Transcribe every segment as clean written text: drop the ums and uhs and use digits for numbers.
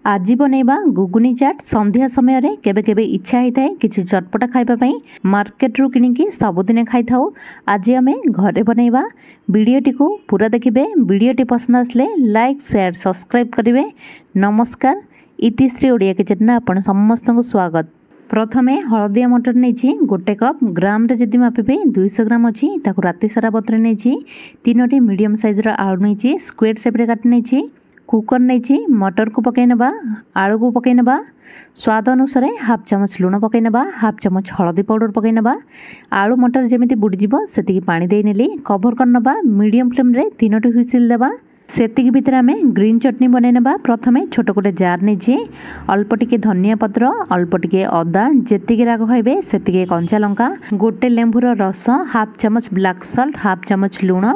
आज बनैबा गुगुनी चाट संध्या समय रे केबे केबे इच्छा होता है किसी चटपटा खाइबा मार्केट रू किनिकी सबुदिने खाई थाउ। आज आमे घरे बनैबा। वीडियोटी को पूरा देखिबे। वीडियोटी पसंद आसले लाइक शेयर सब्सक्राइब करिवे। नमस्कार, इतिश्री ओडिया किचन आपण समस्त को स्वागत। प्रथमे हलदिया मटर नहीं गोटे कप ग्राम रे जदि मापिबे 200 ग्राम अच्छी राति सारा बतरे नहीं। 3टी मीडियम साइज आलू नहीं स्क्वेयर शेप रे काटी नहीं। कुकर नहीं मटर को पकई नबा, आलू को पकई नबा। स्वाद अनुसार हाफ चामच लुण पकई नबा, हाफ चामच हलदी पाउडर पकई नबा। आलू मटर जमी बुड़ीज से पानी दे नेली। कभर कर नबा। मीडियम फ्लेम रे 3टी हुइसिल देबा। सेतिक भितर आमे ग्रीन चटनी बनै नबा। प्रथमे छोट गोटे जार नहीं अल्प टिके धनिया पत्र, अल्प टिके अदा, जेतिके राग खाइबे सेतिके कंचा लंका, गोटे लेंबुर रस, हाफ चामच ब्लैक सल्ट, हाफ चामच लुण,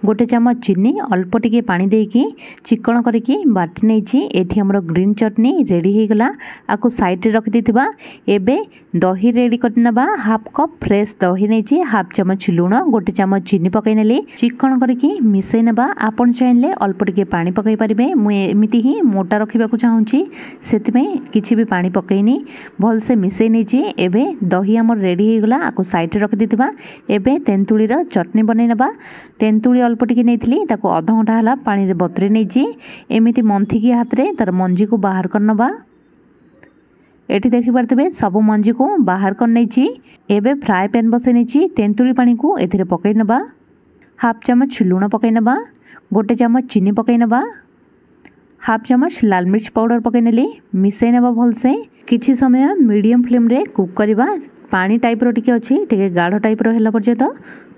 गोटे चामच चीनी, अल्प टिके पानी देकी चिकन करके बाटी नहीं। एठी हमर ग्रीन चटनी रेडी हो गला। आकु साइड रे रखि दिथिबा। एबे दही रेडी कर नबा। हाफ कप फ्रेश दही नहीं, हाफ चामच लुण, गोटे चामच चीनी पकई नेली। चिकन करके मिसई नबा। आपण चाहिले अल्प टिके पानी पकई पारिबे। मु एमिति ही मोटा रखिबा को चाहूची, सेति किछि भी पानी पकईनी भल से मिसई नहीं। एबे दही हमर रेडी हो गला। आकु साइड रे रखि दिथिबा। एबे तेंतुली रो चटनी बनै नबा। तेंतुली अल्प टिके नेइथिली, ताको आधा घंटा हला पानी रे बतरे नहीं। एमिति मंथी की हाथ रे तार मंजी को बाहर कर नबा। एठी देखि पारतबे सब मंजी को बाहर कर नहीं। एबे फ्राई पैन बसै नहीं। तेंतुली पानी को एथिरे पकई नबा। हाफ चामच लुण पकई नबा, गोटे चामच चीनी पकई नबा, हाफ चामच लाल मिर्च पाउडर पकई नेली। मिसई नबा भल से किछि समय मीडियम फ्लेम रे कुक करबा। पानी टाइप रो टिके अछि, टिके गाढ़ टाइप रो हैला पर्यंत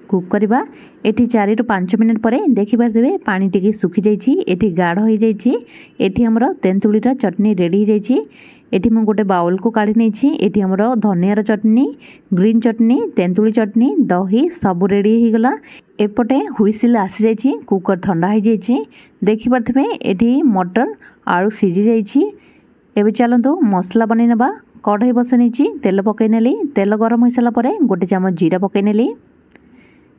कुक करबा। एठी 4 ରୁ 5 मिनिट परे देखि पारबे पानी टिके सुखी जाइछि, एठी गाढ़ हो जाइछि। एठी हमरो तेंतुली रा चटनी रेडी हो जाइछि। एठी म गोटे बाउल को काढी नेछि। एठी हमरो धनिया रा चटनी, ग्रीन चटनी, तेंतुली चटनी, दही सब रेडी हो गला। एपटे हुइसिल आसी जाइछि। कुकर ठंडा हो जाइछि। देखि पारथबे एठी मटर आलू सिझी जाइछि। एबे चलंतु मसला बनै नबा। कढ़ाई बसै नेछि, तेल पकई नेली। तेल गरम होई साला परे गोटे चामच जीरा पकई नेली।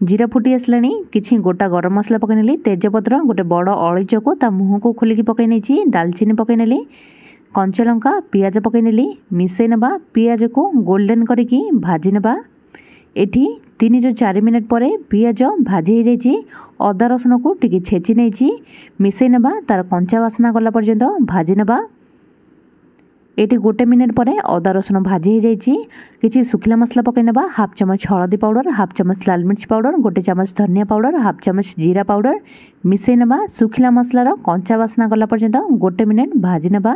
जीरा फुटी आसलानी, किछि गोटा गरम मसला पकई नेली। तेजपत्र गोटे बड़ अळीच को ता मुह को खोलिकी पकई नेछि। दालचीनी पकई नेली। कंचा लंका, पियाज पकई नेली। मिसई नबा। पियाज को गोल्डन करके भाजी नबा। एठी 3 ରୁ 4 मिनिट परे पियाज भाजी हो जाइछि। अदा रसुण को टिके छेची नेछि। मिसई नबा। तार कंचा वासना गला पर्यंत भाजी नबा। एठी 1 मिनिट परे अदा रसुण भाजी हो जाइछि। किछि सुखिला मसला पकई नबा। हाफ चामच हलदी पाउडर, हाफ चामच लाल मिर्च पाउडर, गोटे चामच धनिया पाउडर, हाफ चामच जीरा पाउडर मिसई नबा। सुखिला मसलार कंचा वासना गला पर्यंत 1 मिनिट भाजी नबा।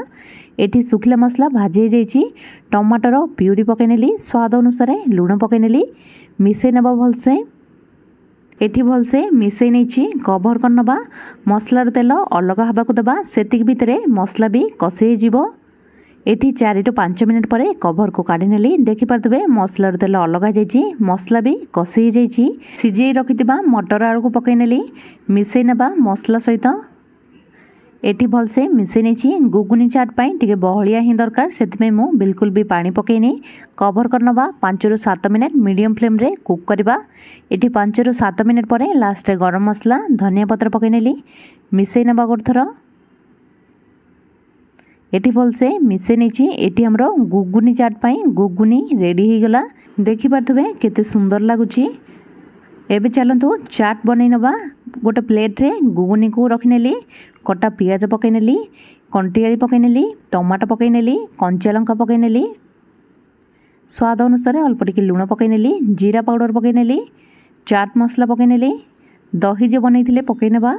एठी सुखिला मसला भाजी हो जाइछि। टमाटर प्यूरी पकई नेली। स्वाद अनुसार लुण पकई नेली। मिसई नबा भलसे। एठी भलसे मिसई नहीं। कभर कर नबा। मसलार तेल अलग हवा को दबा। सेतिक भितरे मसला भी कषे जीवो। एठी 4 ରୁ 5 मिनिट परे कभर को काढी नेली। देखि पारतबे मसलार तेल अलग हो जाइछि। मसला भी कषे जाइछि। सिझेई रखितिबा मटर आलू को पकई नेली। मिसई नबा मसला सहित। एठी भलसे मिसई नहीं। गुगुनी चाट पाई टिके बहलिया ही दरकार, सेतिमे मु बिल्कुल भी पानी पकईनी। कभर कर नबा। 5 ରୁ 7 मिनिट मीडियम फ्लेम रे कुक करबा। एठी 5 ରୁ 7 मिनिट परे लास्ट रे गरम मसला धनिया पत्र पकई नेली। मिसई नबा गोरथर। एठी भलसे मिसई नहीं। एठी हमरो गुगुनी चाट पाई गुगुनी रेडी हो गला। देखि पारथबे केते सुंदर लागुची। एबे चलंतु चाट बनै नबा। गोटे प्लेट रे गुगुनी को रखि नेली। कटा पियाज पकई नेली, कंटियाली पकई नेली, टमाटो पकई नेली, कंचा लंका पकई नेली। स्वाद अनुसार अल्प टिके लुण पकई नेली। जीरा पाउडर पकई नेली। चाट मसला पकई नेली। दही जो बनैथिले पकई नेबा।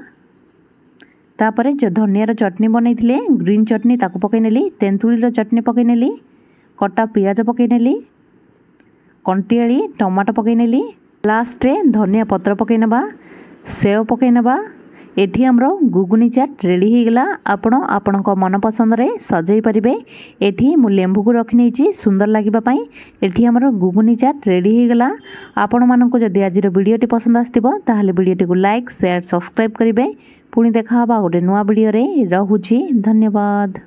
तापरे जो धनिया चटनी बनैथिले ग्रीन चटनी ताको पकई नेली। तेंतुली चटनी पकई नेली। कटा पियाज पकई नेली। कंटियाली टमाटो पकई नेली। लास्ट रे धनिया पत्र पकई नेबा। सेव पकई नेबा। एठी हमरो गुगुनी चाट रेडी हो गला। आपण आपणक मन पसंद रे सजाई परिबे। एठी मु लेंबू को रखि नेछि सुंदर लागिबा पई। एठी हमरो गुगुनी चाट रेडी हो गला। आपण मानको जदि आजिर वीडियोटी पसंद आस्तिबो ताहाले वीडियोटी को लाइक शेयर सब्सक्राइब करिवे। पुणी देखा हबा गोटे नुआ वीडियो रे। रहुछि। धन्यवाद।